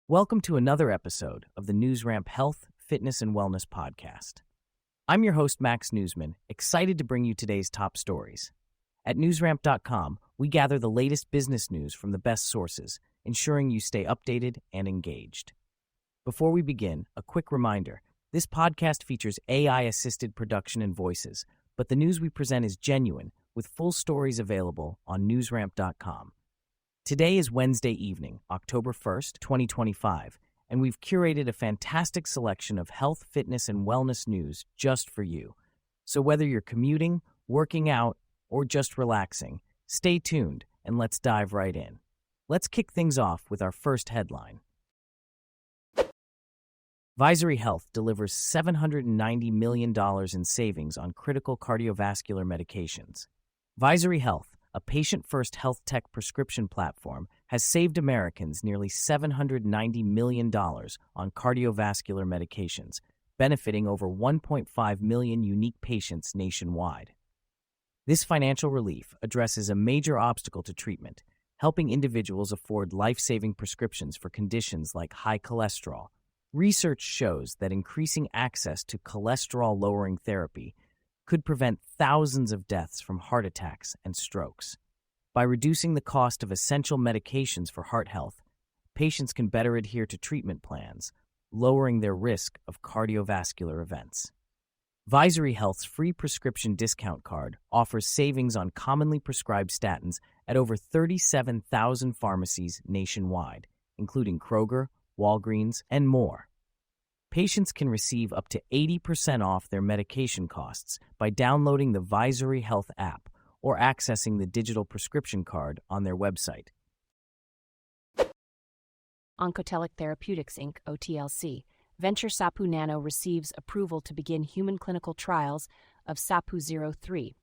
Welcome to another episode of the NewsRamp Health, Fitness, and Wellness podcast. I'm your host, Max Newsman, excited to bring you today's top stories. At newsramp.com, we gather the latest business news from the best sources, ensuring you stay updated and engaged. Before we begin, a quick reminder. This podcast features AI-assisted production and voices, but the news we present is genuine, with full stories available on newsramp.com. Today is Wednesday evening, October 1st, 2025, and we've curated a fantastic selection of health, fitness, and wellness news just for you. So whether you're commuting, working out, or just relaxing, stay tuned and let's dive right in. Let's kick things off with our first headline. Visory Health delivers $790 million in savings on critical cardiovascular medications. Visory Health, a patient-first health tech prescription platform, has saved Americans nearly $790 million on cardiovascular medications, benefiting over 1.5 million unique patients nationwide. This financial relief addresses a major obstacle to treatment, helping individuals afford life-saving prescriptions for conditions like high cholesterol. Research shows that increasing access to cholesterol-lowering therapy could prevent thousands of deaths from heart attacks and strokes. By reducing the cost of essential medications for heart health, patients can better adhere to treatment plans, lowering their risk of cardiovascular events. Visory Health's free prescription discount card offers savings on commonly prescribed statins at over 37,000 pharmacies nationwide, including Kroger, Walgreens, and more. Patients can receive up to 80% off their medication costs by downloading the Visory Health app or accessing the digital prescription card on their website. Hoth Therapeutics Inc. (OTLC). Venture Sapu Nano receives approval to begin human clinical trials of Sapu 03,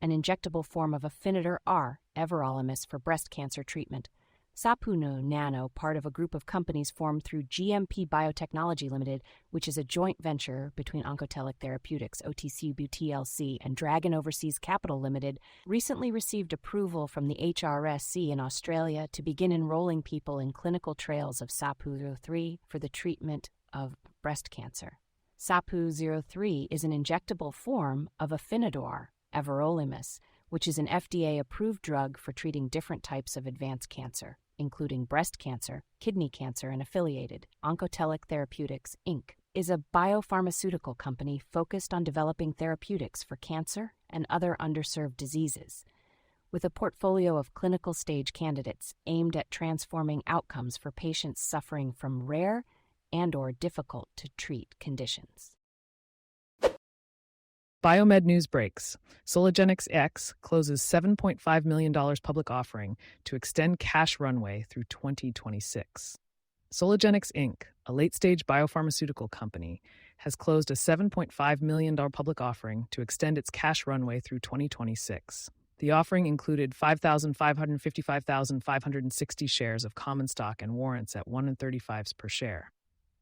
an injectable form of Afinitor R, everolimus for breast cancer treatment. Sapu Nano, part of a group of companies formed through GMP Biotechnology Limited, which is a joint venture between Hoth Therapeutics, OTC, and Dragon Overseas Capital Limited, recently received approval from the HRSC in Australia to begin enrolling people in clinical trials of Sapu 03 for the treatment of breast cancer. Sapu 03 is an injectable form of Afinitor, everolimus, which is an FDA-approved drug for treating different types of advanced cancer, including breast cancer, kidney cancer, and affiliated. Hoth Therapeutics, Inc. is a biopharmaceutical company focused on developing therapeutics for cancer and other underserved diseases, with a portfolio of clinical-stage candidates aimed at transforming outcomes for patients suffering from rare and/or difficult-to-treat conditions. Biomed news breaks. Soligenix Inc. closes $7.5 million public offering to extend cash runway through 2026. Soligenix Inc., a late-stage biopharmaceutical company, has closed a $7.5 million public offering to extend its cash runway through 2026. The offering included 5,555,560 shares of common stock and warrants at $1.35 per share.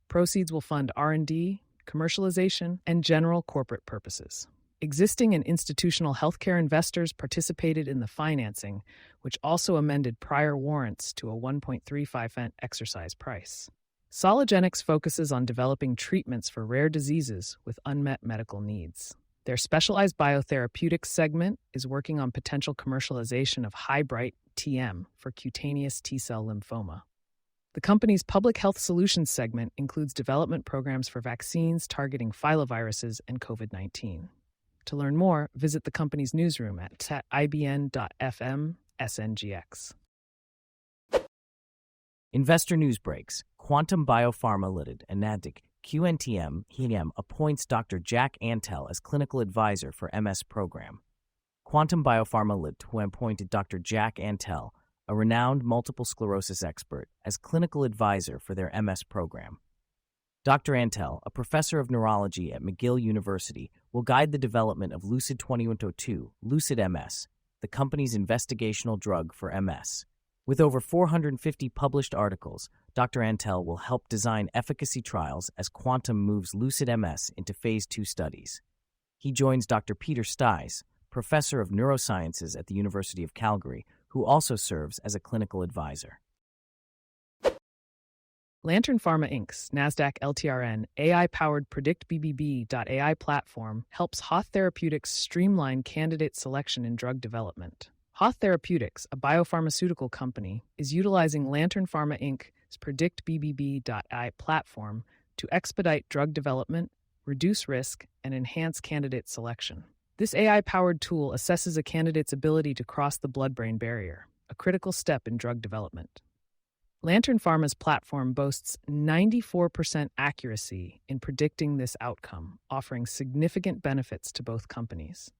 Proceeds will fund R&D, commercialization, and general corporate purposes. Existing and institutional healthcare investors participated in the financing, which also amended prior warrants to a 1.35 cent exercise price. Soligenix focuses on developing treatments for rare diseases with unmet medical needs. Their specialized biotherapeutics segment is working on potential commercialization of High-Bright TM for cutaneous T-cell lymphoma. The company's public health solutions segment includes development programs for vaccines targeting filoviruses and COVID-19. To learn more, visit the company's newsroom at ibn.fm/SNGX. Investor news breaks. Quantum BioPharma Limited and Nasdaq QNTM appoints Dr. Jack Antel as clinical advisor for MS program. Quantum BioPharma Limited appointed Dr. Jack Antel, a renowned multiple sclerosis expert, as clinical advisor for their MS program. Dr. Antel, a professor of neurology at McGill University, will guide the development of Lucid 2102, Lucid MS, the company's investigational drug for MS. With over 450 published articles, Dr. Antel will help design efficacy trials as Quantum moves Lucid MS into Phase 2 studies. He joins Dr. Peter Stice, professor of neurosciences at the University of Calgary, who also serves as a clinical advisor. Lantern Pharma Inc.'s NASDAQ LTRN AI-powered PredictBBB.ai platform helps Hoth Therapeutics streamline candidate selection in drug development. Hoth Therapeutics, a biopharmaceutical company, is utilizing Lantern Pharma Inc.'s PredictBBB.ai platform to expedite drug development, reduce risk, and enhance candidate selection. This AI-powered tool assesses a candidate's ability to cross the blood-brain barrier, a critical step in drug development. Lantern Pharma's platform boasts 94% accuracy in predicting this outcome, offering significant benefits to both companies.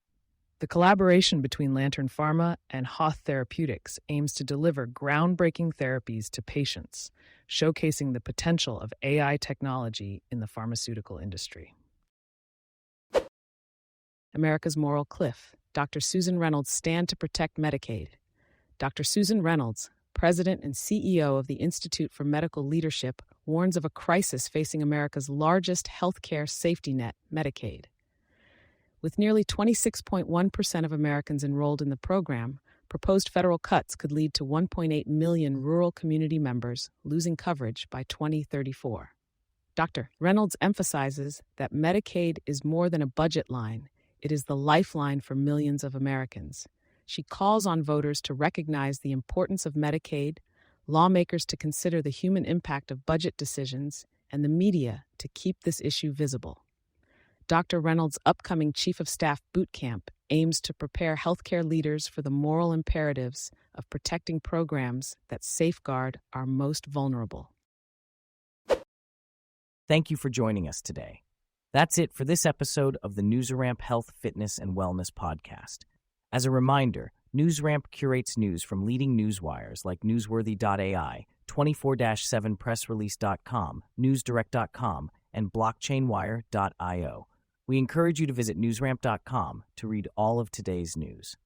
The collaboration between Lantern Pharma and Hoth Therapeutics aims to deliver groundbreaking therapies to patients, showcasing the potential of AI technology in the pharmaceutical industry. America's Moral Cliff. Dr. Susan Reynolds' stand to protect Medicaid. Dr. Susan Reynolds, President and CEO of the Institute for Medical Leadership, warns of a crisis facing America's largest healthcare safety net, Medicaid. With nearly 26.1% of Americans enrolled in the program, proposed federal cuts could lead to 1.8 million rural community members losing coverage by 2034. Dr. Reynolds emphasizes that Medicaid is more than a budget line. It is the lifeline for millions of Americans. She calls on voters to recognize the importance of Medicaid, lawmakers to consider the human impact of budget decisions, and the media to keep this issue visible. Dr. Reynolds' upcoming Chief of Staff boot camp aims to prepare healthcare leaders for the moral imperatives of protecting programs that safeguard our most vulnerable. Thank you for joining us today. That's it for this episode of the NewsRamp Health, Fitness, and Wellness podcast. As a reminder, NewsRamp curates news from leading newswires like Newsworthy.ai, 24/7pressrelease.com, NewsDirect.com, and BlockchainWire.io. We encourage you to visit newsramp.com to read all of today's news.